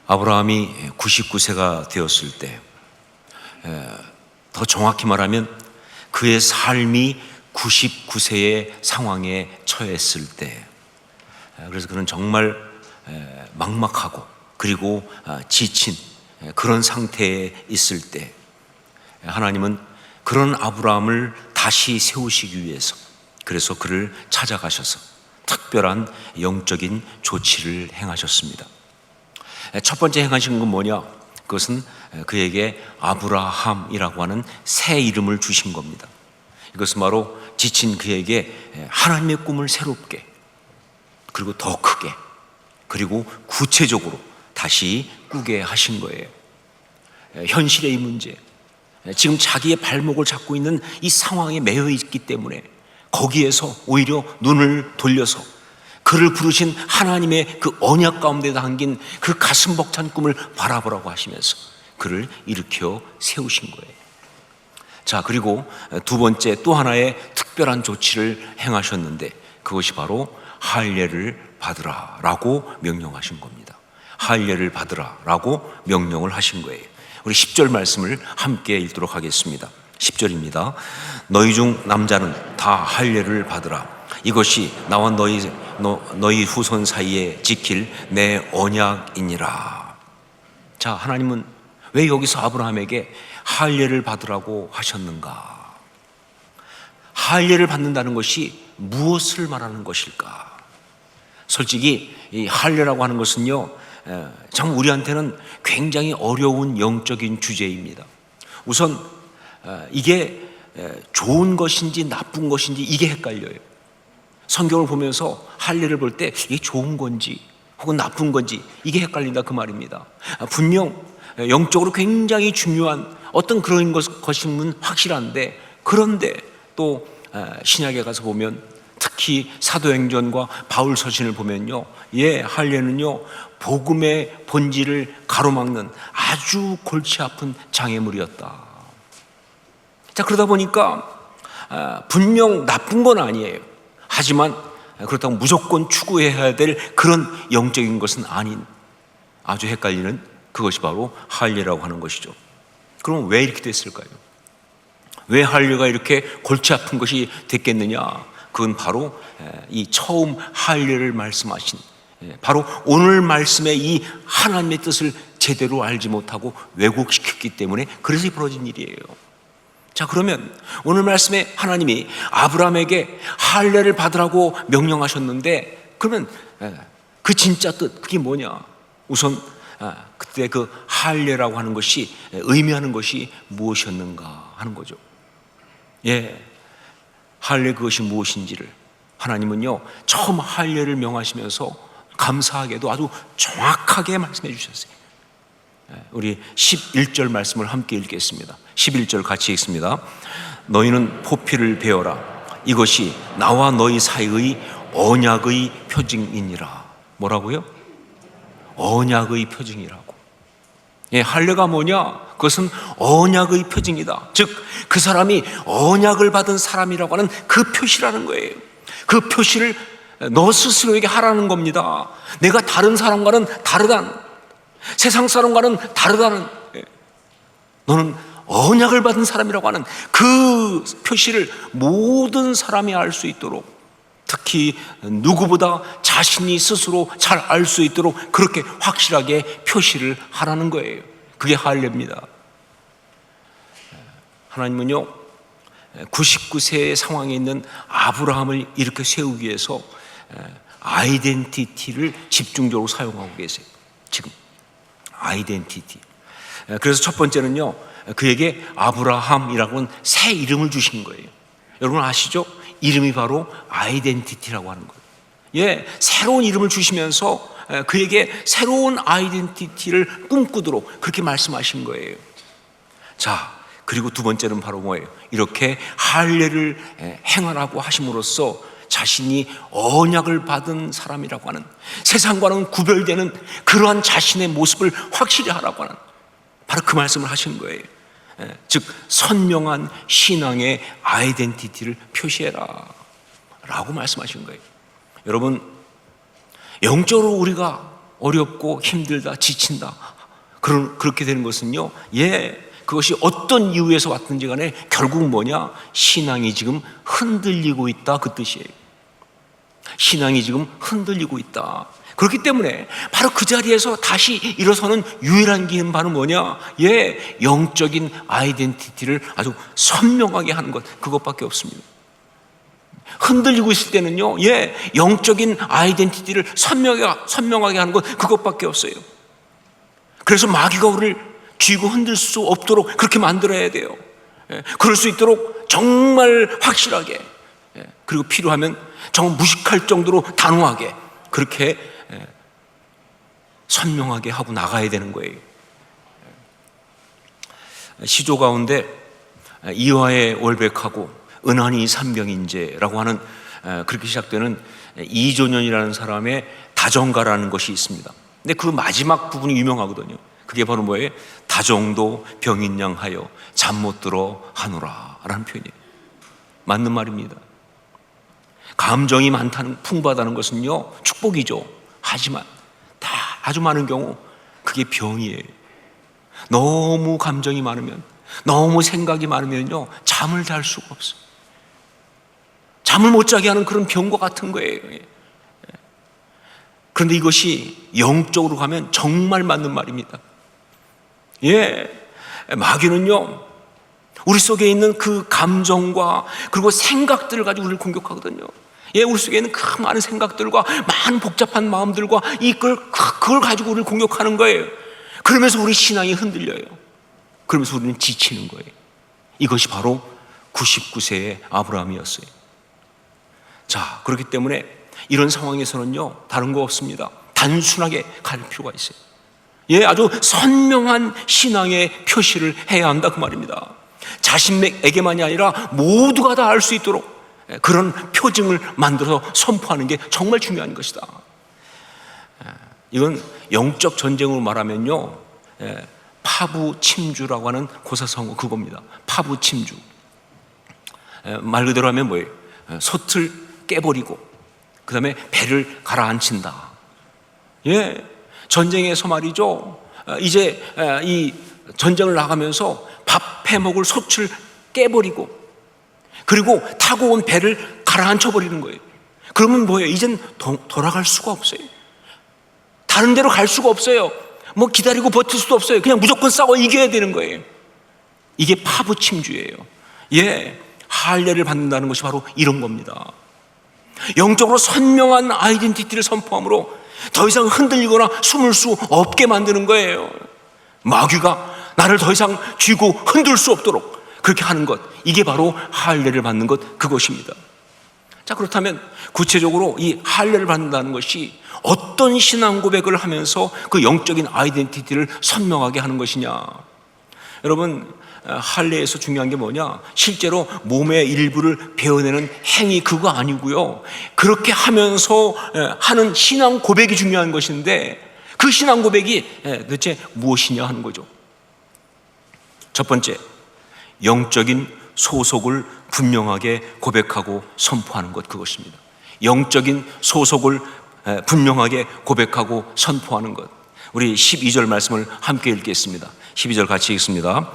아브라함이 99세가 되었을 때, 더 정확히 말하면 그의 삶이 99세의 상황에 처했을 때, 그래서 그는 정말 막막하고 그리고 지친 그런 상태에 있을 때, 하나님은 그런 아브라함을 다시 세우시기 위해서, 그래서 그를 찾아가셔서 특별한 영적인 조치를 행하셨습니다. 첫 번째 행하신 건 뭐냐? 그것은 그에게 아브라함이라고 하는 새 이름을 주신 겁니다. 이것은 바로 지친 그에게 하나님의 꿈을 새롭게, 그리고 더 크게, 그리고 구체적으로 다시 꾸게 하신 거예요. 현실의 이 문제, 지금 자기의 발목을 잡고 있는 이 상황에 매여 있기 때문에 거기에서 오히려 눈을 돌려서 그를 부르신 하나님의 그 언약 가운데 담긴 그 가슴 벅찬 꿈을 바라보라고 하시면서 그를 일으켜 세우신 거예요. 자, 그리고 두 번째 또 하나의 특별한 조치를 행하셨는데, 그것이 바로 할례를 받으라라고 명령하신 겁니다. 할례를 받으라라고 명령을 하신 거예요. 우리 10절 말씀을 함께 읽도록 하겠습니다. 10절입니다. 너희 중 남자는 다 할례를 받으라. 이것이 나와 너희 후손 사이에 지킬 내 언약이니라. 자, 하나님은 왜 여기서 아브라함에게 할례를 받으라고 하셨는가? 할례를 받는다는 것이 무엇을 말하는 것일까? 솔직히 이 할례라고 하는 것은요, 참 우리한테는 굉장히 어려운 영적인 주제입니다. 우선 이게 좋은 것인지 나쁜 것인지 이게 헷갈려요. 성경을 보면서 할례를 볼 때 이게 좋은 건지 혹은 나쁜 건지 이게 헷갈린다 그 말입니다. 분명 영적으로 굉장히 중요한 어떤 그런 것임은 확실한데, 그런데 또 신약에 가서 보면, 특히 사도행전과 바울 서신을 보면요, 할례는요 복음의 본질을 가로막는 아주 골치 아픈 장애물이었다. 자, 그러다 보니까 분명 나쁜 건 아니에요. 하지만 그렇다고 무조건 추구해야 될 그런 영적인 것은 아닌, 아주 헷갈리는 그것이 바로 할례라고 하는 것이죠. 그럼 왜 이렇게 됐을까요? 왜 할례가 이렇게 골치 아픈 것이 됐겠느냐? 그건 바로 이 처음 할례를 말씀하신, 바로 오늘 말씀의 이 하나님의 뜻을 제대로 알지 못하고 왜곡시켰기 때문에 그래서 벌어진 일이에요. 자, 그러면 오늘 말씀에 하나님이 아브라함에게 할례를 받으라고 명령하셨는데, 그러면 그 진짜 뜻, 그게 뭐냐? 우선 그때 그 할례라고 하는 것이 의미하는 것이 무엇이었는가 하는 거죠. 할례 그것이 무엇인지를 하나님은요 처음 할례를 명하시면서 감사하게도 아주 정확하게 말씀해 주셨어요. 우리 11절 말씀을 함께 읽겠습니다. 11절 같이 읽습니다. 너희는 포피를 베어라. 이것이 나와 너희 사이의 언약의 표징이니라. 뭐라고요? 언약의 표징이라고. 할례가 뭐냐? 그것은 언약의 표징이다. 즉 그 사람이 언약을 받은 사람이라고 하는 그 표시라는 거예요. 그 표시를 너 스스로에게 하라는 겁니다. 내가 다른 사람과는 다르다는, 세상 사람과는 다르다는, 너는 언약을 받은 사람이라고 하는 그 표시를 모든 사람이 알 수 있도록, 특히 누구보다 자신이 스스로 잘 알 수 있도록 그렇게 확실하게 표시를 하라는 거예요. 그게 할례입니다. 하나님은요 99세의 상황에 있는 아브라함을 이렇게 세우기 위해서 아이덴티티를 집중적으로 사용하고 계세요. 지금 아이덴티티. 그래서 첫 번째는요 그에게 아브라함이라고 하는 새 이름을 주신 거예요. 여러분 아시죠? 이름이 바로 아이덴티티라고 하는 거예요. 새로운 이름을 주시면서 그에게 새로운 아이덴티티를 꿈꾸도록 그렇게 말씀하신 거예요. 자, 그리고 두 번째는 바로 뭐예요? 이렇게 할례를 행하라고 하심으로써 자신이 언약을 받은 사람이라고 하는, 세상과는 구별되는 그러한 자신의 모습을 확실히 하라고 하는, 바로 그 말씀을 하신 거예요. 즉 선명한 신앙의 아이덴티티를 표시해라 라고 말씀하신 거예요. 여러분, 영적으로 우리가 어렵고 힘들다, 지친다, 그렇게 되는 것은요, 그것이 어떤 이유에서 왔든지 간에 결국 뭐냐? 신앙이 지금 흔들리고 있다, 그 뜻이에요. 신앙이 지금 흔들리고 있다. 그렇기 때문에 바로 그 자리에서 다시 일어서는 유일한 길은 바로 뭐냐? 영적인 아이덴티티를 아주 선명하게 하는 것, 그것밖에 없습니다. 흔들리고 있을 때는요, 영적인 아이덴티티를 선명하게 하는 것, 그것밖에 없어요. 그래서 마귀가 우리를 쥐고 흔들 수 없도록 그렇게 만들어야 돼요. 그럴 수 있도록 정말 확실하게, 그리고 필요하면 정말 무식할 정도로 단호하게 그렇게 선명하게 하고 나가야 되는 거예요. 시조 가운데 이화에 월백하고 은하니 삼병인제라고 하는 그렇게 시작되는 이조년이라는 사람의 다정가라는 것이 있습니다. 근데 그 마지막 부분이 유명하거든요. 그게 바로 뭐예요? 다정도 병인양하여 잠 못 들어 하노라 라는 표현이에요. 맞는 말입니다. 감정이 많다는, 풍부하다는 것은요, 축복이죠. 하지만 다 아주 많은 경우 그게 병이에요. 너무 감정이 많으면, 너무 생각이 많으면요, 잠을 잘 수가 없어요. 잠을 못 자게 하는 그런 병과 같은 거예요. 그런데 이것이 영적으로 가면 정말 맞는 말입니다. 마귀는요, 우리 속에 있는 그 감정과 그리고 생각들을 가지고 우리를 공격하거든요. 우리 속에 있는 그 많은 생각들과 많은 복잡한 마음들과 그걸 가지고 우리를 공격하는 거예요. 그러면서 우리 신앙이 흔들려요. 그러면서 우리는 지치는 거예요. 이것이 바로 99세의 아브라함이었어요. 자, 그렇기 때문에 이런 상황에서는요, 다른 거 없습니다. 단순하게 갈 필요가 있어요. 아주 선명한 신앙의 표시를 해야 한다, 그 말입니다. 자신에게만이 아니라 모두가 다 알 수 있도록 그런 표징을 만들어서 선포하는 게 정말 중요한 것이다. 이건 영적 전쟁으로 말하면요, 파부침주라고 하는 고사성어, 그겁니다. 파부침주. 말 그대로 하면 뭐예요? 솥을 깨버리고 그 다음에 배를 가라앉힌다. 전쟁에서 말이죠, 이제 이 전쟁을 나가면서 밥 해먹을 솥을 깨버리고 그리고 타고 온 배를 가라앉혀버리는 거예요. 그러면 뭐예요? 이젠 돌아갈 수가 없어요. 다른 데로 갈 수가 없어요. 뭐 기다리고 버틸 수도 없어요. 그냥 무조건 싸워 이겨야 되는 거예요. 이게 파부침주예요. 할례를 받는다는 것이 바로 이런 겁니다. 영적으로 선명한 아이덴티티를 선포함으로 더 이상 흔들리거나 숨을 수 없게 만드는 거예요. 마귀가 나를 더 이상 쥐고 흔들 수 없도록 그렇게 하는 것, 이게 바로 할례를 받는 것, 그것입니다. 자, 그렇다면 구체적으로 이 할례를 받는다는 것이 어떤 신앙 고백을 하면서 그 영적인 아이덴티티를 선명하게 하는 것이냐? 여러분, 할례에서 중요한 게 뭐냐? 실제로 몸의 일부를 베어내는 행위, 그거 아니고요, 그렇게 하면서 하는 신앙 고백이 중요한 것인데, 그 신앙 고백이 도대체 무엇이냐 하는 거죠. 첫 번째, 영적인 소속을 분명하게 고백하고 선포하는 것, 그것입니다. 영적인 소속을 분명하게 고백하고 선포하는 것. 우리 12절 말씀을 함께 읽겠습니다. 12절 같이 읽습니다.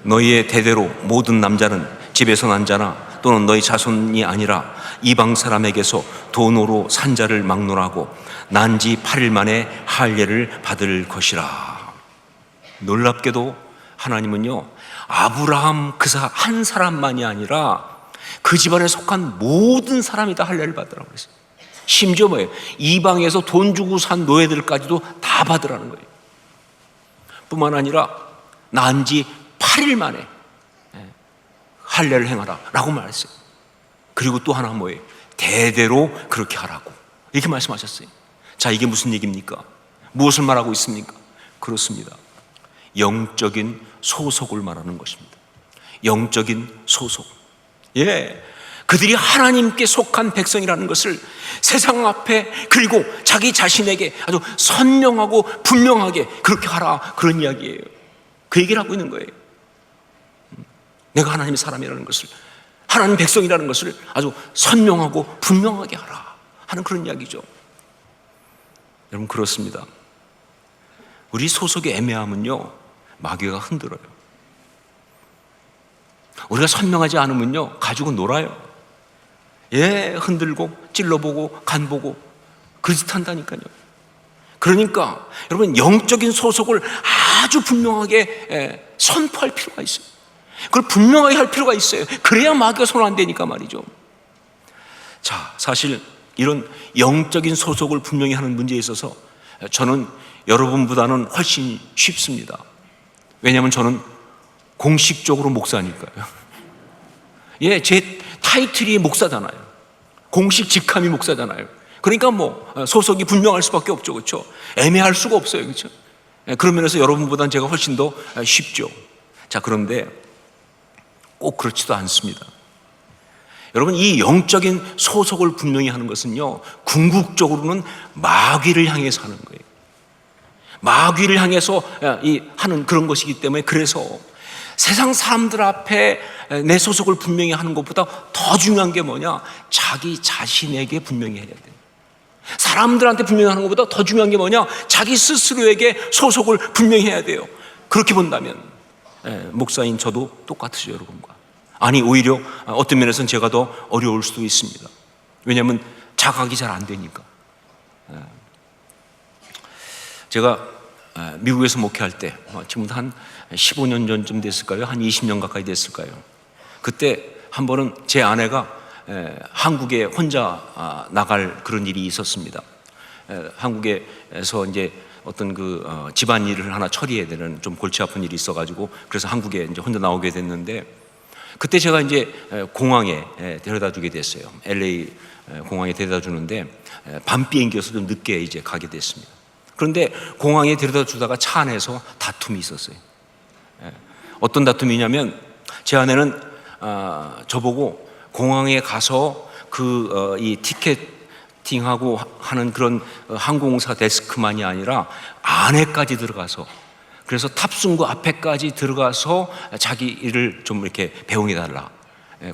너희의 대대로 모든 남자는 집에서 난 자나 또는 너희 자손이 아니라 이방 사람에게서 돈으로 산 자를 막론하고 난 지 8일 만에 할례를 받을 것이라. 놀랍게도 하나님은요, 아브라함 한 사람만이 아니라 그 집안에 속한 모든 사람이 다 할례를 받으라고 그랬어요. 심지어 뭐예요? 이방에서 돈 주고 산 노예들까지도 다 받으라는 거예요. 뿐만 아니라 난 지 8일 만에 할례를 행하라 라고 말했어요. 그리고 또 하나 뭐예요? 대대로 그렇게 하라고 이렇게 말씀하셨어요. 자, 이게 무슨 얘기입니까? 무엇을 말하고 있습니까? 그렇습니다. 영적인 소속을 말하는 것입니다. 영적인 소속. 그들이 하나님께 속한 백성이라는 것을 세상 앞에, 그리고 자기 자신에게 아주 선명하고 분명하게 그렇게 하라, 그런 이야기예요. 그 얘기를 하고 있는 거예요. 내가 하나님의 사람이라는 것을, 하나님 백성이라는 것을 아주 선명하고 분명하게 하라 하는 그런 이야기죠. 여러분, 그렇습니다. 우리 소속의 애매함은요, 마귀가 흔들어요. 우리가 선명하지 않으면요, 가지고 놀아요. 흔들고 찔러보고 간보고 그짓 한다니까요. 그러니까 여러분, 영적인 소속을 아주 분명하게 선포할 필요가 있어요. 그걸 분명하게 할 필요가 있어요. 그래야 마귀가 손 안 대니까 말이죠. 자, 사실 이런 영적인 소속을 분명히 하는 문제에 있어서 저는 여러분보다는 훨씬 쉽습니다. 왜냐하면 저는 공식적으로 목사니까요. 제 타이틀이 목사잖아요. 공식 직함이 목사잖아요. 그러니까 소속이 분명할 수밖에 없죠. 그렇죠? 애매할 수가 없어요. 그렇죠? 그런 면에서 여러분보다는 제가 훨씬 더 쉽죠. 자, 그런데 꼭 그렇지도 않습니다. 여러분, 이 영적인 소속을 분명히 하는 것은요, 궁극적으로는 마귀를 향해서 하는 거예요. 마귀를 향해서 하는 그런 것이기 때문에, 그래서 세상 사람들 앞에 내 소속을 분명히 하는 것보다 더 중요한 게 뭐냐? 자기 자신에게 분명히 해야 돼요. 사람들한테 분명히 하는 것보다 더 중요한 게 뭐냐? 자기 스스로에게 소속을 분명히 해야 돼요. 그렇게 본다면 목사인 저도 똑같으죠, 여러분과. 아니, 오히려 어떤 면에서는 제가 더 어려울 수도 있습니다. 왜냐하면 자각이 잘 안 되니까. 제가 미국에서 목회할 때 지금부터 한 15년 전쯤 됐을까요? 한 20년 가까이 됐을까요? 그때 한 번은 제 아내가 한국에 혼자 나갈 그런 일이 있었습니다. 한국에서 이제 어떤 집안 일을 하나 처리해야 되는 좀 골치 아픈 일이 있어가지고, 그래서 한국에 이제 혼자 나오게 됐는데, 그때 제가 이제 공항에 데려다 주게 됐어요. LA 공항에 데려다 주는데 밤 비행기여서 좀 늦게 이제 가게 됐습니다. 그런데 공항에 데려다 주다가 차 안에서 다툼이 있었어요. 어떤 다툼이냐면, 제 아내는 저보고 공항에 가서 이 티켓팅하고 하는 그런 항공사 데스크만이 아니라 안에까지 들어가서, 그래서 탑승구 앞에까지 들어가서 자기 일을 좀 이렇게 배웅해 달라,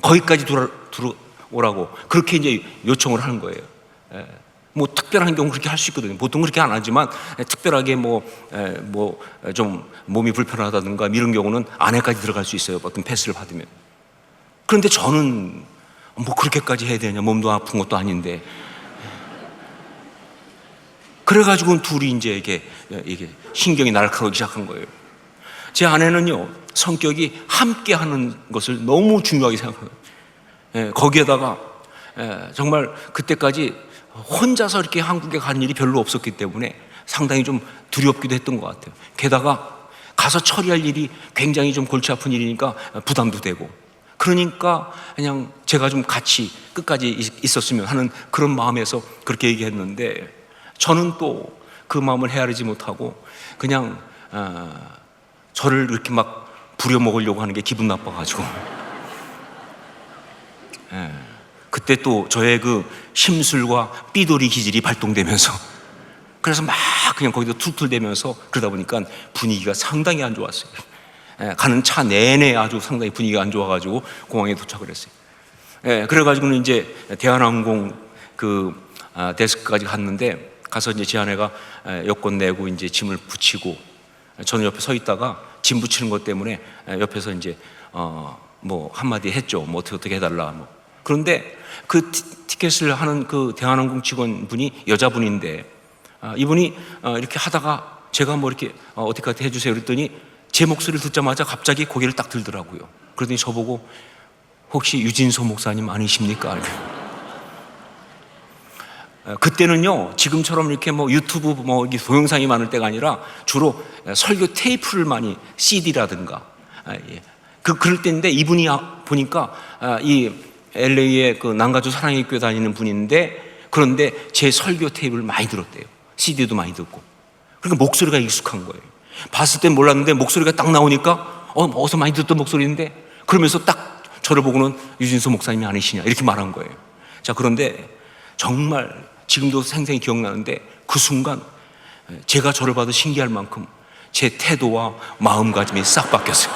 거기까지 들어오라고 그렇게 이제 요청을 하는 거예요. 특별한 경우 그렇게 할 수 있거든요. 보통 그렇게 안 하지만 특별하게 좀 몸이 불편하다든가 이런 경우는 안에까지 들어갈 수 있어요. 어떤 패스를 받으면. 그런데 저는 그렇게까지 해야 되냐, 몸도 아픈 것도 아닌데. 그래가지고 둘이 이제 이게 신경이 날카로우기 시작한 거예요. 제 아내는요, 성격이 함께 하는 것을 너무 중요하게 생각해요. 거기에다가 정말 그때까지 혼자서 이렇게 한국에 가는 일이 별로 없었기 때문에 상당히 좀 두렵기도 했던 것 같아요. 게다가 가서 처리할 일이 굉장히 좀 골치 아픈 일이니까 부담도 되고, 그러니까 그냥 제가 좀 같이 끝까지 있었으면 하는 그런 마음에서 그렇게 얘기했는데, 저는 또 그 마음을 헤아리지 못하고 그냥 저를 이렇게 막 부려먹으려고 하는 게 기분 나빠가지고 그때 또 저의 그 심술과 삐돌이 기질이 발동되면서, 그래서 막 그냥 거기서 툴툴대면서 그러다 보니까 분위기가 상당히 안 좋았어요. 가는 차 내내 아주 상당히 분위기가 안 좋아가지고 공항에 도착을 했어요. 그래가지고는 이제 대한항공 데스크까지 갔는데, 가서 이제 제 아내가 여권 내고 이제 짐을 붙이고, 저는 옆에 서 있다가 짐 붙이는 것 때문에 옆에서 이제 한마디 했죠. 어떻게 해달라. 그런데 그 티켓을 하는 그 대한항공 직원분이 여자분인데, 이분이 이렇게 하다가 제가 이렇게 어떻게 해주세요 그랬더니 제 목소리를 듣자마자 갑자기 고개를 딱 들더라고요. 그러더니 저보고, 혹시 유진소 목사님 아니십니까? 그때는요, 지금처럼 이렇게 유튜브 동영상이 많을 때가 아니라 주로 설교 테이프를 많이, CD라든가 그럴 때인데, 이분이 보니까 이 LA의 그 남가주 사랑의 교회 다니는 분인데, 그런데 제 설교 테이프를 많이 들었대요. CD도 많이 듣고. 그러니까 목소리가 익숙한 거예요. 봤을 땐 몰랐는데 목소리가 딱 나오니까 어디서 많이 듣던 목소리인데, 그러면서 딱 저를 보고는 유진수 목사님이 아니시냐 이렇게 말한 거예요. 자, 그런데 정말 지금도 생생히 기억나는데, 그 순간 제가 저를 봐도 신기할 만큼 제 태도와 마음가짐이 싹 바뀌었어요.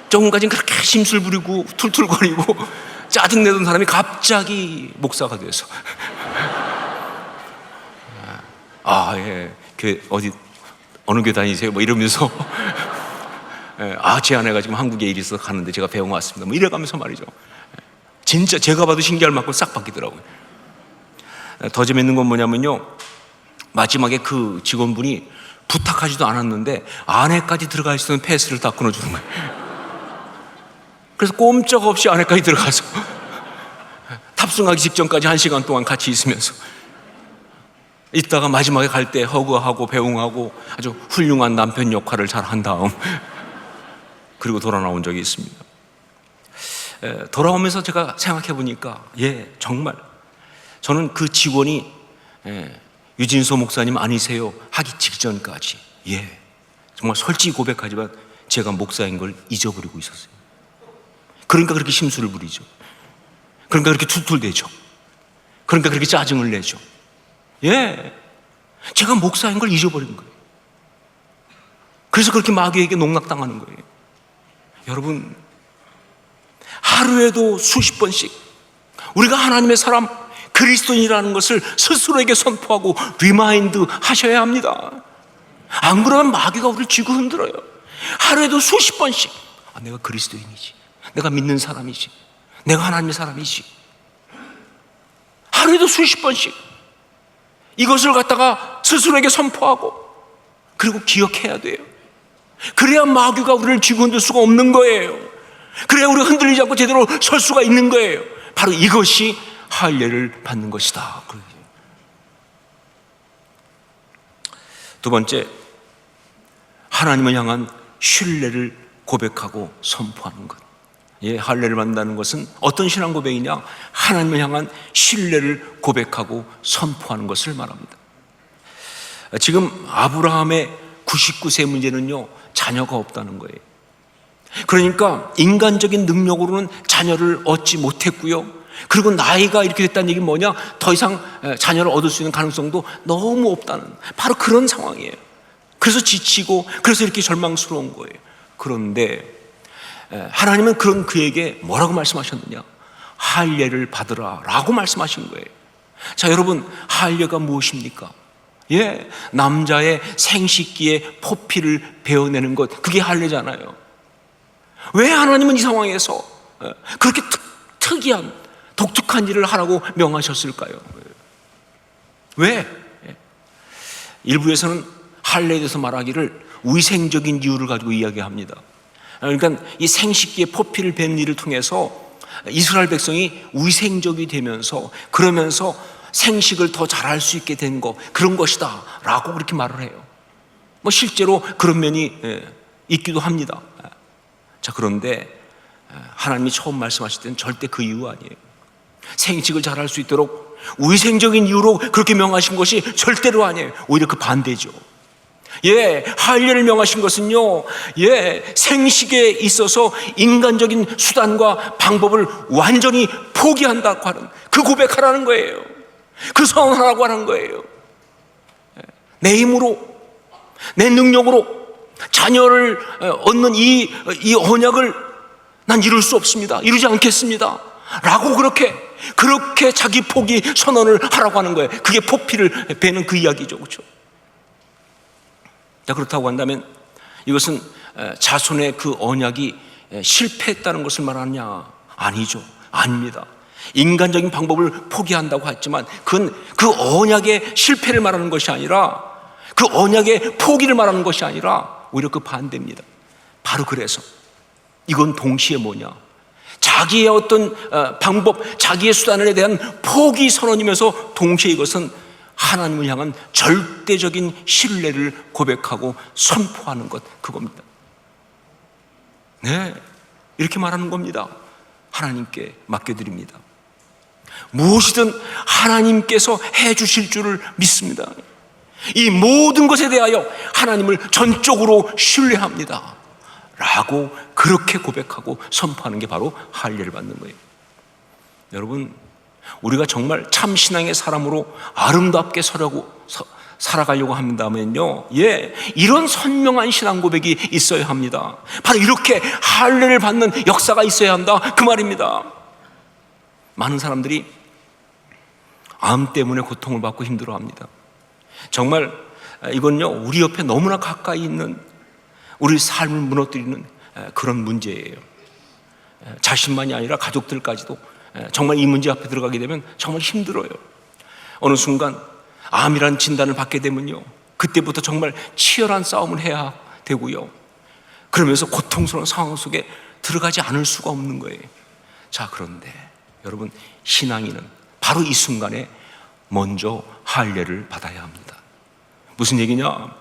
조금까지는 그렇게 심술 부리고 툴툴거리고 짜증내던 사람이 갑자기 목사가 돼서 예, 어디 어느 교회 다니세요? 뭐 이러면서 제 아내가 지금 한국에 일이 있어서 가는데 제가 배웅 왔습니다. 뭐 이래가면서 말이죠. 진짜 제가 봐도 신기할 만큼 싹 바뀌더라고요. 더 재밌는 건 뭐냐면요, 마지막에 그 직원분이 부탁하지도 않았는데 안에까지 들어갈 수 있는 패스를 다 끊어주는 거예요. 그래서 꼼짝없이 안에까지 들어가서 탑승하기 직전까지 1시간 동안 같이 있으면서 이따가 마지막에 갈 때 허그하고 배웅하고 아주 훌륭한 남편 역할을 잘 한 다음 그리고 돌아 나온 적이 있습니다. 돌아오면서 제가 생각해 보니까 정말 저는 그 직원이 유진소 목사님 아니세요 하기 직전까지 정말 솔직히 고백하지만 제가 목사인 걸 잊어버리고 있었어요. 그러니까 그렇게 심술을 부리죠. 그러니까 그렇게 툴툴대죠. 그러니까 그렇게 짜증을 내죠. 제가 목사인 걸 잊어버린 거예요. 그래서 그렇게 마귀에게 농락당하는 거예요. 여러분, 하루에도 수십 번씩 우리가 하나님의 사람 그리스도인이라는 것을 스스로에게 선포하고 리마인드 하셔야 합니다. 안 그러면 마귀가 우리를 쥐고 흔들어요. 하루에도 수십 번씩 내가 그리스도인이지, 내가 믿는 사람이지, 내가 하나님의 사람이지. 하루에도 수십 번씩 이것을 갖다가 스스로에게 선포하고 그리고 기억해야 돼요. 그래야 마귀가 우리를 쥐고 흔들 수가 없는 거예요. 그래야 우리가 흔들리지 않고 제대로 설 수가 있는 거예요. 바로 이것이 할례를 받는 것이다. 두 번째, 하나님을 향한 신뢰를 고백하고 선포하는 것. 할례를 받는다는 것은 어떤 신앙 고백이냐? 하나님을 향한 신뢰를 고백하고 선포하는 것을 말합니다. 지금 아브라함의 99세 문제는요, 자녀가 없다는 거예요. 그러니까 인간적인 능력으로는 자녀를 얻지 못했고요, 그리고 나이가 이렇게 됐다는 얘기는 뭐냐? 더 이상 자녀를 얻을 수 있는 가능성도 너무 없다는, 바로 그런 상황이에요. 그래서 지치고 그래서 이렇게 절망스러운 거예요. 그런데 하나님은 그런 그에게 뭐라고 말씀하셨느냐? 할례를 받으라 라고 말씀하신 거예요. 자, 여러분, 할례가 무엇입니까? 남자의 생식기에 포피를 베어내는 것, 그게 할례잖아요. 왜 하나님은 이 상황에서 그렇게 특이한 독특한 일을 하라고 명하셨을까요? 왜? 일부에서는 할례에 대해서 말하기를 위생적인 이유를 가지고 이야기합니다. 그러니까 이 생식기에 포피를 뱉는 일을 통해서 이스라엘 백성이 위생적이 되면서, 그러면서 생식을 더 잘할 수 있게 된 것, 그런 것이다 라고 그렇게 말을 해요. 뭐 실제로 그런 면이 있기도 합니다. 자, 그런데 하나님이 처음 말씀하실 때는 절대 그 이유 아니에요. 생식을 잘할 수 있도록 위생적인 이유로 그렇게 명하신 것이 절대로 아니에요. 오히려 그 반대죠. 할례를 명하신 것은요, 생식에 있어서 인간적인 수단과 방법을 완전히 포기한다고 하는, 그 고백하라는 거예요. 그 선언하라고 하는 거예요. 내 힘으로, 내 능력으로 자녀를 얻는 이 언약을 난 이룰 수 없습니다, 이루지 않겠습니다 라고 그렇게 자기 포기 선언을 하라고 하는 거예요. 그게 포피를 베는 그 이야기죠. 그렇죠? 그렇다고 한다면 이것은 자손의 그 언약이 실패했다는 것을 말하느냐? 아니죠. 아닙니다. 인간적인 방법을 포기한다고 했지만 그건 그 언약의 실패를 말하는 것이 아니라, 그 언약의 포기를 말하는 것이 아니라 오히려 그 반대입니다. 바로 그래서 이건 동시에 뭐냐? 자기의 어떤 방법, 자기의 수단에 대한 포기 선언이면서 동시에 이것은 하나님을 향한 절대적인 신뢰를 고백하고 선포하는 것, 그겁니다. 이렇게 말하는 겁니다. 하나님께 맡겨드립니다. 무엇이든 하나님께서 해주실 줄을 믿습니다. 이 모든 것에 대하여 하나님을 전적으로 신뢰합니다 라고 그렇게 고백하고 선포하는 게 바로 할례를 받는 거예요. 여러분, 우리가 정말 참 신앙의 사람으로 아름답게 살아가려고 한다면요, 이런 선명한 신앙 고백이 있어야 합니다. 바로 이렇게 할례를 받는 역사가 있어야 한다, 그 말입니다. 많은 사람들이 암 때문에 고통을 받고 힘들어합니다. 정말 이건요, 우리 옆에 너무나 가까이 있는 우리 삶을 무너뜨리는 그런 문제예요. 자신만이 아니라 가족들까지도 정말 이 문제 앞에 들어가게 되면 정말 힘들어요. 어느 순간 암이라는 진단을 받게 되면요, 그때부터 정말 치열한 싸움을 해야 되고요, 그러면서 고통스러운 상황 속에 들어가지 않을 수가 없는 거예요. 자, 그런데 여러분, 신앙인은 바로 이 순간에 먼저 할례를 받아야 합니다. 무슨 얘기냐?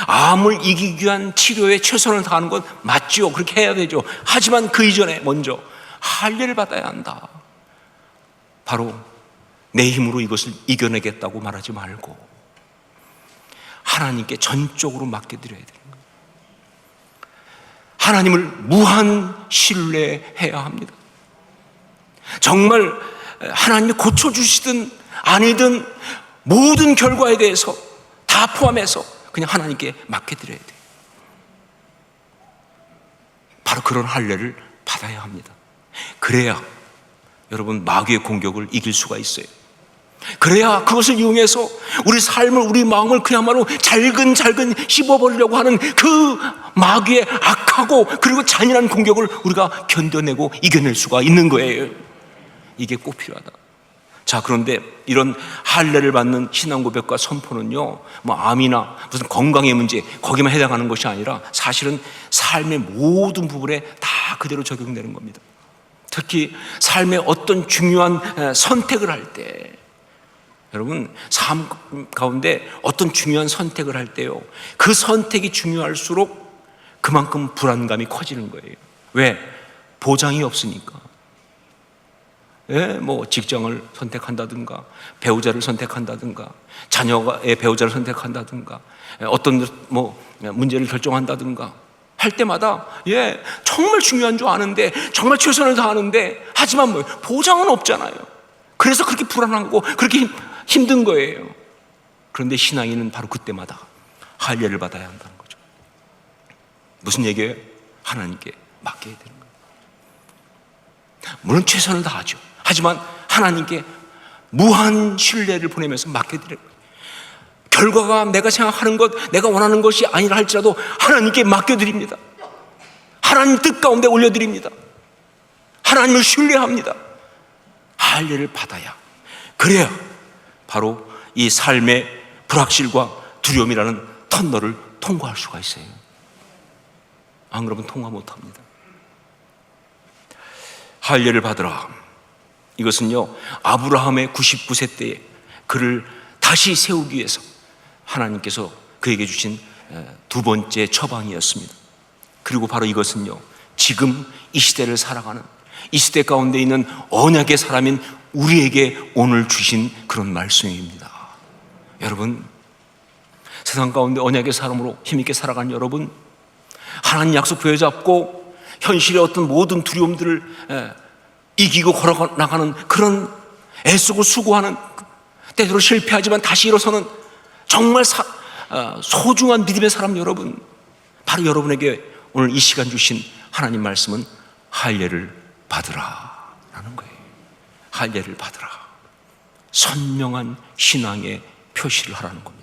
암을 이기기 위한 치료에 최선을 다하는 건 맞지요. 그렇게 해야 되죠. 하지만 그 이전에 먼저 할례를 받아야 한다. 바로 내 힘으로 이것을 이겨내겠다고 말하지 말고 하나님께 전적으로 맡겨드려야 되는 거예요. 하나님을 무한 신뢰해야 합니다. 정말 하나님이 고쳐주시든 아니든 모든 결과에 대해서 다 포함해서 그냥 하나님께 맡겨드려야 돼요. 바로 그런 할례를 받아야 합니다. 그래야 여러분, 마귀의 공격을 이길 수가 있어요. 그래야 그것을 이용해서 우리 삶을, 우리 마음을 그야말로 잘근잘근 씹어버리려고 하는 그 마귀의 악하고 그리고 잔인한 공격을 우리가 견뎌내고 이겨낼 수가 있는 거예요. 이게 꼭 필요하다. 자, 그런데 이런 할례를 받는 신앙 고백과 선포는요, 뭐 암이나 무슨 건강의 문제 거기만 해당하는 것이 아니라 사실은 삶의 모든 부분에 다 그대로 적용되는 겁니다. 특히 삶의 어떤 중요한 선택을 할 때, 여러분, 삶 가운데 어떤 중요한 선택을 할 때요, 그 선택이 중요할수록 그만큼 불안감이 커지는 거예요. 왜? 보장이 없으니까. 뭐 직장을 선택한다든가, 배우자를 선택한다든가, 자녀의 배우자를 선택한다든가, 어떤 뭐 문제를 결정한다든가 할 때마다 정말 중요한 줄 아는데, 정말 최선을 다하는데, 하지만 뭐 보장은 없잖아요. 그래서 그렇게 불안하고 그렇게 힘든 거예요. 그런데 신앙인은 바로 그때마다 할례를 받아야 한다는 거죠. 무슨 얘기예요? 하나님께 맡겨야 되는 거예요. 물론 최선을 다하죠. 하지만 하나님께 무한 신뢰를 보내면서 맡겨드려요. 결과가 내가 생각하는 것, 내가 원하는 것이 아니라 할지라도 하나님께 맡겨드립니다. 하나님 뜻 가운데 올려드립니다. 하나님을 신뢰합니다. 할례를 받아야, 그래야 바로 이 삶의 불확실과 두려움이라는 터널을 통과할 수가 있어요. 안 그러면 통과 못합니다. 할례를 받으라. 이것은요, 아브라함의 99세 때에 그를 다시 세우기 위해서 하나님께서 그에게 주신 두 번째 처방이었습니다. 그리고 바로 이것은요, 지금 이 시대를 살아가는, 이 시대 가운데 있는 언약의 사람인 우리에게 오늘 주신 그런 말씀입니다. 여러분, 세상 가운데 언약의 사람으로 힘있게 살아가는 여러분, 하나님 약속 부여잡고 현실의 어떤 모든 두려움들을 이기고 걸어나가는 그런 애쓰고 수고하는, 때로 실패하지만 다시 일어서는 정말 소중한 믿음의 사람 여러분, 바로 여러분에게 오늘 이 시간 주신 하나님 말씀은 할례를 받으라 라는 거예요. 할례를 받으라. 선명한 신앙의 표시를 하라는 겁니다.